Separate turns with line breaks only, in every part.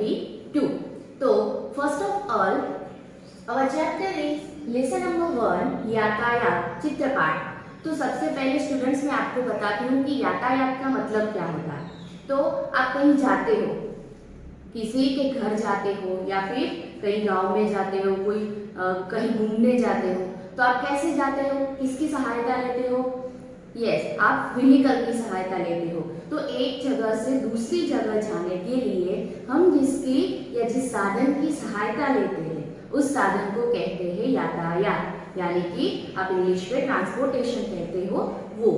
22. तो first of all our chapter is lesson number 1 यातायात चित्रपाठ। तो सबसे पहले स्टूडेंट्स मैं आपको बताती हूँ कि यातायात का मतलब क्या होता है। तो आप कहीं जाते हो, किसी के घर जाते हो या फिर कहीं गांव में जाते हो, कोई कहीं घूमने जाते हो, तो आप कैसे जाते हो, किसकी सहायता लेते हो? यस, आप व्हीकल की सहायता लेते हो। तो एक जगह से दूसरी जगह जाने के लिए हम जिसकी या जिस साधन की सहायता लेते हैं उस साधन को कहते हैं यातायात, यानी कि आप इंग्लिश में ट्रांसपोर्टेशन कहते हो वो।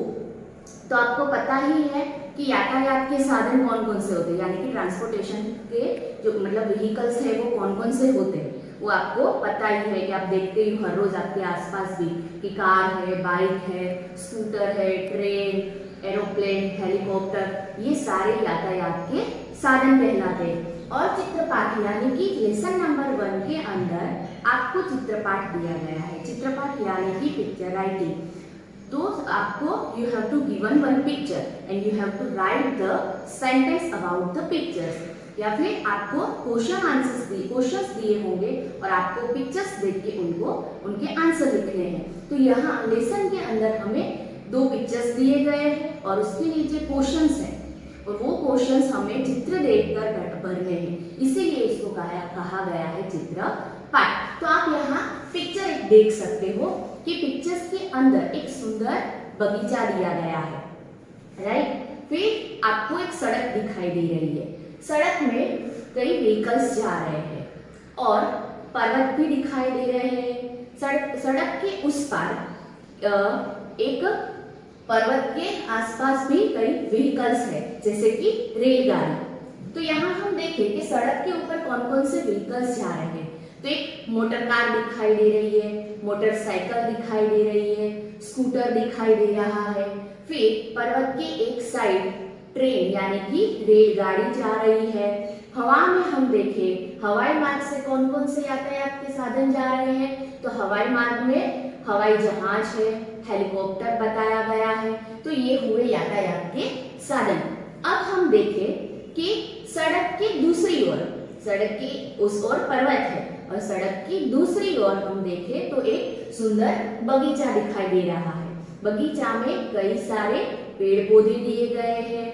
तो आपको पता ही है कि यातायात के साधन कौन कौन से होते हैं, यानी कि ट्रांसपोर्टेशन के जो मतलब व्हीकल्स है वो कौन कौन से होते हैं वो आपको पता ही है कि आप देखते ही हर रोज आपके आसपास भी कि कार है, बाइक है, स्कूटर है, ट्रेन, एरोप्लेन, हेलीकॉप्टर, ये सारे यातायात के साधन कहलाते हैं। और चित्रपाठ यानी कि लेसन नंबर 1 के अंदर आपको चित्रपाठ दिया गया है। चित्रपाठ यानी कि पिक्चर राइटिंग। तो आपको you have to given one picture and you have to write the sentence about the pictures, या फिर आपको क्वेश्चंस दिए होंगे और आपको पिक्चर्स देख के उनके आंसर लिखने हैं। तो यहाँ लेसन के अंदर हमें 2 पिक्चर्स दिए गए हैं और उसके नीचे क्वेश्चंस हैं और वो क्वेश्चंस हमें चित्र देखकर भरने हैं, इसीलिए इसको कहा गया है चित्रपाठ। तो आप यहाँ पिक्चर देख सकते हो कि पिक्चर्स के अंदर एक सुंदर बगीचा दिया गया है, राइट। फिर आपको एक सड़क दिखाई दे रही है, सड़क में कई व्हीकल्स जा रहे हैं और पर्वत भी दिखाई दे रहे हैं। सड़क के उस पार एक पर्वत के आसपास भी कई व्हीकल्स है, जैसे कि रेलगाड़ी। तो यहाँ हम देखें कि सड़क के ऊपर कौन कौन से व्हीकल्स जा रहे हैं। तो एक मोटर कार दिखाई दे रही है, मोटरसाइकिल दिखाई दे रही है, स्कूटर दिखाई दे रहा है। फिर पर्वत के एक साइड ट्रेन यानी कि रेलगाड़ी जा रही है। हवा में हम देखें हवाई मार्ग से कौन कौन से यातायात के साधन जा रहे हैं। तो हवाई मार्ग में हवाई जहाज है, हेलीकॉप्टर बताया गया है। तो ये हुए यातायात के साधन। अब हम देखें कि सड़क की दूसरी ओर, सड़क की उस ओर पर्वत है और सड़क की दूसरी ओर हम देखें तो एक सुंदर बगीचा दिखाई दे रहा है। बगीचा में कई सारे पेड़ पौधे दिए गए हैं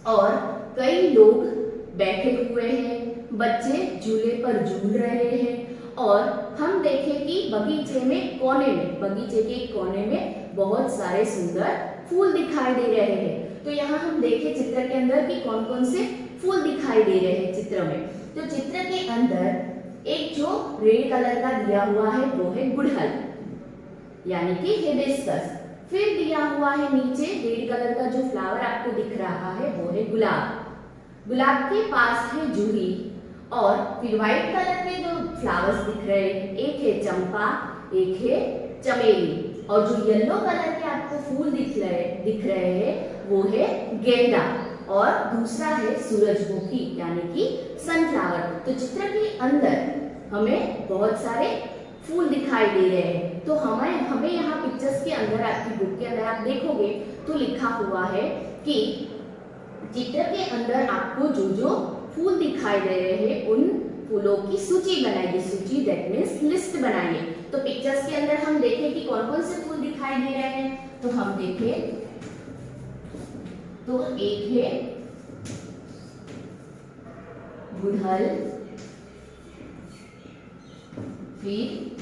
और कई लोग बैठे हुए हैं, बच्चे झूले पर झूल रहे हैं। और हम देखें कि बगीचे के कोने में बहुत सारे सुंदर फूल दिखाई दे रहे हैं। तो यहाँ हम देखें चित्र के अंदर कि कौन कौन से फूल दिखाई दे रहे हैं चित्र में। तो चित्र के अंदर एक जो रेड कलर का दिया हुआ है वो है गुड़हल यानी कि हिबिस्कस। फिर दिया हुआ है नीचे रेड कलर का जो फ्लावर आपको दिख रहा है वो है गुलाब। गुलाब के पास है जूही और फिर व्हाइट कलर के जो फ्लावर्स दिख रहे हैं, एक है चंपा, एक है चमेली, और जो येलो कलर के आपको फूल दिख रहे हैं वो है गेंदा और दूसरा है सूरजमुखी यानी कि सनफ्लावर। तो चित्र के अंदर हमें बहुत सारे फूल दिखाई दे रहे हैं। तो हमें यहाँ पिक्चर्स के अंदर आपकी बुक के अंदर आप देखोगे तो लिखा हुआ है कि चित्र के अंदर आपको जो जो फूल दिखाई दे रहे हैं उन फूलों की सूची बनाइए। सूची दैट मीन्स लिस्ट बनाइए। तो पिक्चर्स के अंदर हम देखें कि कौन कौन से फूल दिखाई दे रहे हैं। तो हम देखें तो एक है गुड़हल, फिर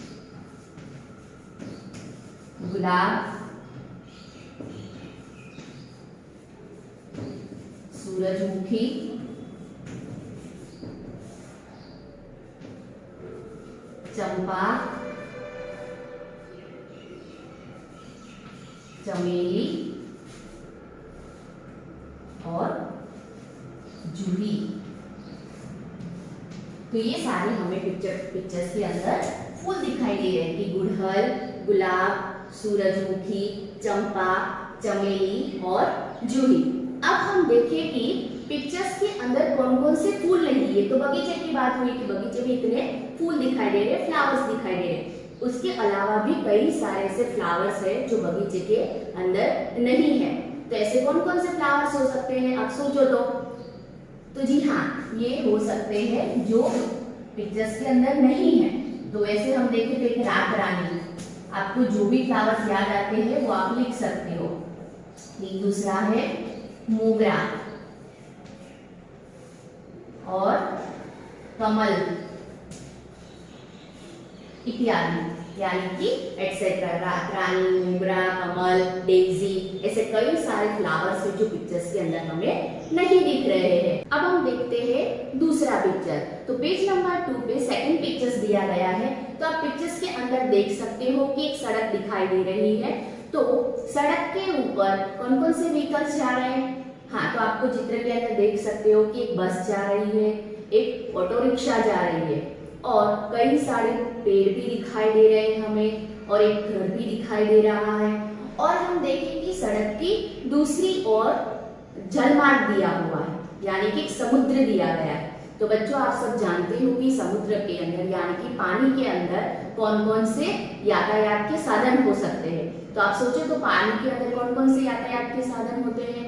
गुलाब, सूरजमुखी, चंपा, चमेली और जूही। तो ये सारे हमें पिक्चर्स के अंदर फूल दिखाई दे रहे हैं कि गुड़हल, गुलाब, सूरजमुखी, चंपा, चमेली और जूही। अब हम देखें कि पिक्चर्स के अंदर कौन कौन से फूल नहीं। ये तो बगीचे की बात हुई कि बगीचे में इतने फूल दिखाई दे रहे, फ्लावर्स दिखाई दे रहे। उसके अलावा भी कई सारे ऐसे फ्लावर्स है जो बगीचे के अंदर नहीं है। तो ऐसे कौन कौन से फ्लावर्स हो सकते हैं आप सोचो तो जी हाँ, ये हो सकते हैं जो पिक्चर्स के अंदर नहीं है। तो वैसे हम देखें तो एक रात रानी, आपको जो भी फ्लावर्स याद आते हैं वो आप लिख सकते हो। एक दूसरा है मोगरा और कमल इत्यादि, यानी कि एक्सेट्रा। रात रानी, मोगरा, कमल, डेजी, ऐसे कई सारे फ्लावर्स हैं जो पिक्चर्स के अंदर हमें नहीं दिख रहे हैं। अब हम देखते हैं दूसरा पिक्चर। तो पेज नंबर 2 पे सेकंड पिक्चर्स दिया गया है। तो आप पिक्चर्स के अंदर देख सकते हो कि एक सड़क दिखाई दे रही है। तो सड़क के ऊपर कौन कौन से व्हीकल्स जा रहे हैं? हाँ, तो आपको चित्र के अंदर देख सकते हो कि एक बस जा रही है, एक ऑटो रिक्शा जा रही है और कई सारे पेड़ भी दिखाई दे रहे हैं हमें, और एक घर भी दिखाई दे रहा है। और हम देखें कि सड़क की दूसरी ओर जलमार्ग दिया हुआ है, यानी कि एक समुद्र दिया गया है। तो बच्चों, आप सब जानते हो कि समुद्र के अंदर यानी कि पानी के अंदर कौन कौन से यातायात के साधन हो सकते हैं। तो आप सोचो, तो पानी के अंदर कौन कौन से यातायात के साधन होते हैं?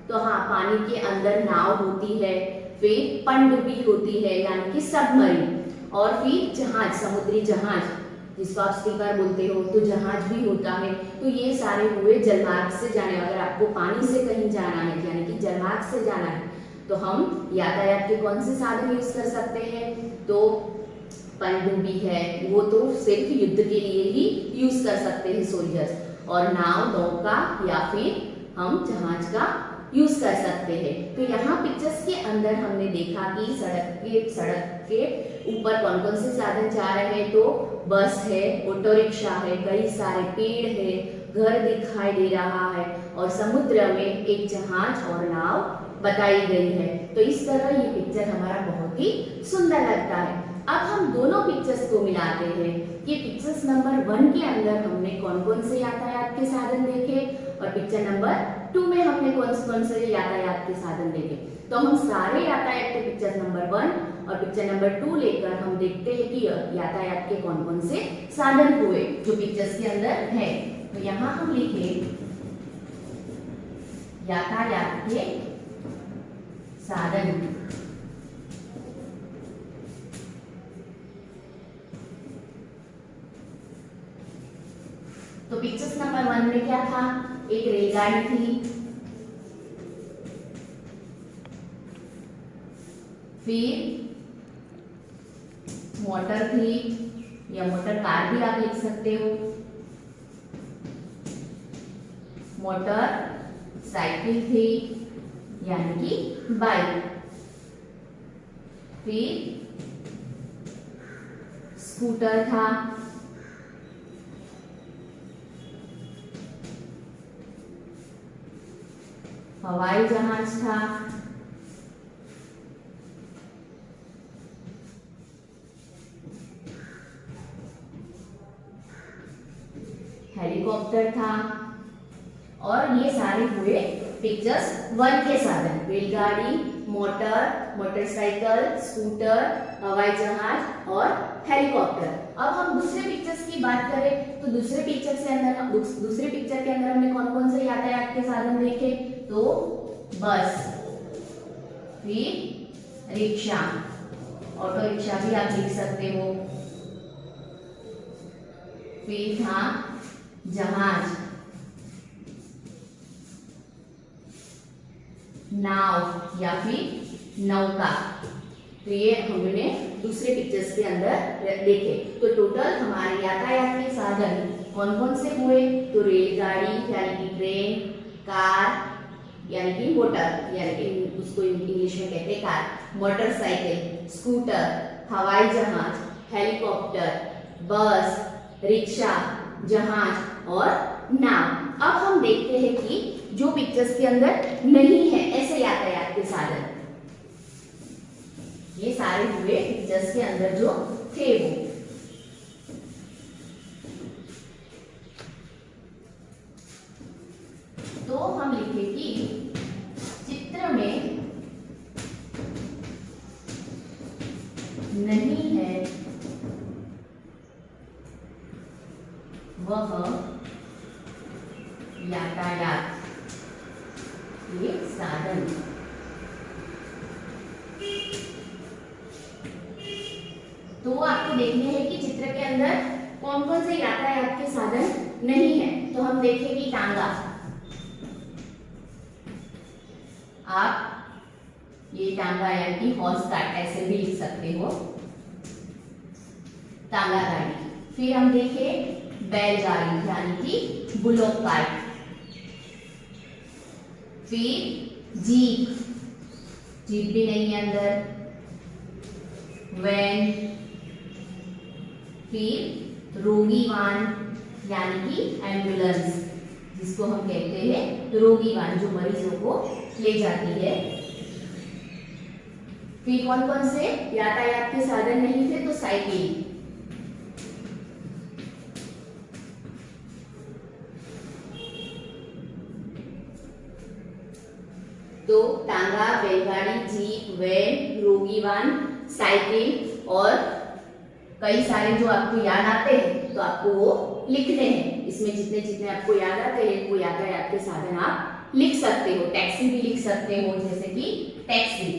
तो हाँ, पानी के अंदर नाव होती है, फिर पनडुब्बी होती है यानी कि सबमरीन, और फिर जहाज, समुद्री जहाज जिसको आप स्टीमर बोलते हो, तो जहाज भी होता है। तो ये सारे हुए जलमार्ग से जाने। अगर आपको पानी से कहीं जाना है यानी कि जलमार्ग से जाना है तो हम यातायात के कौन से साधन यूज कर सकते हैं? तो पनडुब्बी है, वो तो सिर्फ युद्ध के लिए ही यूज कर सकते हैं सोल्जर्स, और नाव, नौका या फिर हम जहाज का यूज कर सकते हैं। तो यहाँ पिक्चर्स के अंदर हमने देखा कि सड़क के ऊपर कौन कौन से साधन जा रहे हैं। तो बस है, ऑटो रिक्शा है, कई सारे पेड़ है, घर दिखाई दे रहा है, और समुद्र में एक जहाज और नाव बताई गई है। तो इस तरह ये पिक्चर हमारा बहुत ही सुंदर लगता है। अब हम दोनों पिक्चर्स को मिलाते हैं कि पिक्चर्स नंबर 1 के अंदर हमने कौन कौन से यातायात के साधन देखे और पिक्चर नंबर 2 में हमने कौन से यातायात के साधन देखे। तो हम सारे यातायात के पिक्चर नंबर 1 और पिक्चर नंबर 2 लेकर हम देखते हैं कि यातायात के कौन कौन से साधन हुए जो पिक्चर्स के अंदर है। तो यहाँ हम लिखे यातायात के साधन। तो पिक्चर्स नंबर 1 में क्या था? एक रेलगाड़ी थी, फिर मोटर थी या मोटर कार भी आप लिख सकते हो, मोटर साइकिल थी यानी कि बाइक, फिर स्कूटर था, हवाई जहाज था, हेलीकॉप्टर था, और ये सारे हुए पिक्चर्स 1 के साधन। रेलगाड़ी, मोटर, मोटरसाइकिल, स्कूटर, हवाई जहाज और हेलीकॉप्टर। अब हम दूसरे पिक्चर्स की बात करें तो दूसरे पिक्चर के अंदर हमने कौन कौन से यातायात के साधन देखे? तो बस, फिर रिक्शा, ऑटो रिक्शा भी आप लिख सकते हो, फिर था जहाज, नाव या फिर नौका। तो ये हमने दूसरे पिक्चर्स के अंदर देखे। तो टोटल हमारे यातायात के साधन कौन कौन से हुए? तो रेलगाड़ी यानी कि ट्रेन, कार यानी कि मोटर, यानी कि उसको इंग्लिश में कहते हैं कार, मोटरसाइकिल, स्कूटर, हवाई जहाज, हेलीकॉप्टर, बस, रिक्शा, जहाज और नाव। अब हम देखते हैं कि जो पिक्चर्स के अंदर नहीं है ऐसे यातायात के साधन, ये सारे हुए पिक्चर्स के अंदर जो थे वो। तो हम लिखे कि चित्र में नहीं है वह यातायात के साधन। तो आपको देखने हैं कि चित्र के अंदर कौन कौन से यातायात के साधन नहीं है। तो हम देखेंगे टांगा। आप ये टांगा यानी कि हॉर्स कार्ट ऐसे भी लिख सकते हो, टांगा गाड़ी। फिर हम देखें बैलगाड़ी यानी कि बुलोक कार्ट। फिर जीप, जीप भी नहीं है अंदर। वैन, फिर रोगी वाहन यानी कि एम्बुलेंस, जिसको हम कहते हैं रोगी वाहन, जो मरीजों को ले जाती है। फिर कौन कौन से यातायात के साधन नहीं थे, तो साइकिल, तो टांगा, बैलगाड़ी, जीप, वैन, रोगी वाहन, साइकिल और कई सारे जो आपको याद आते हैं तो आपको वो लिखने हैं। इसमें जितने जितने आपको याद आते हैं वो यातायात के साधन आप लिख सकते हो। टैक्सी भी लिख सकते हो, जैसे कि टैक्सी।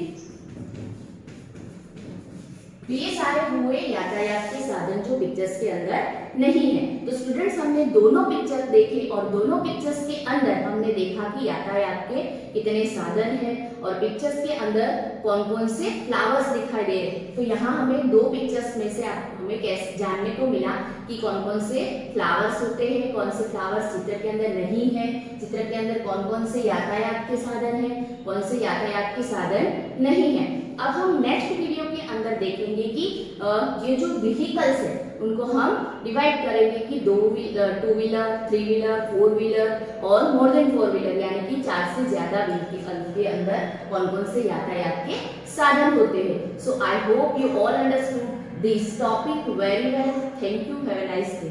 तो ये सारे हुए यातायात के साधन जो पिक्चर्स के अंदर नहीं है। तो स्टूडेंट्स, हमने दोनों पिक्चर देखे और दोनों पिक्चर्स के अंदर हमने देखा कि यातायात के कितने साधन हैं और पिक्चर्स के अंदर कौन कौन से फ्लावर्स दिखाई दे रहे। तो यहाँ हमें दो पिक्चर्स में से हमें कैसे जानने को मिला कि कौन कौन से फ्लावर्स होते हैं, कौन से फ्लावर्स चित्र के अंदर नहीं है, चित्र के अंदर कौन कौन से यातायात के साधन है, कौन से यातायात के साधन नहीं है। अब हम नेक्स्ट वीडियो के अंदर देखेंगे कि ये जो व्हीकल्स है उनको हम डिवाइड करेंगे कि 2 व्हीलर, 2 व्हीलर, 3 व्हीलर, 4 व्हीलर और मोर देन 4 व्हीलर यानी कि 4 से ज्यादा व्हीकल के अंदर कौन कौन से यातायात के साधन होते हैं। So I hope you all understood this topic very well. Thank you, have a nice day.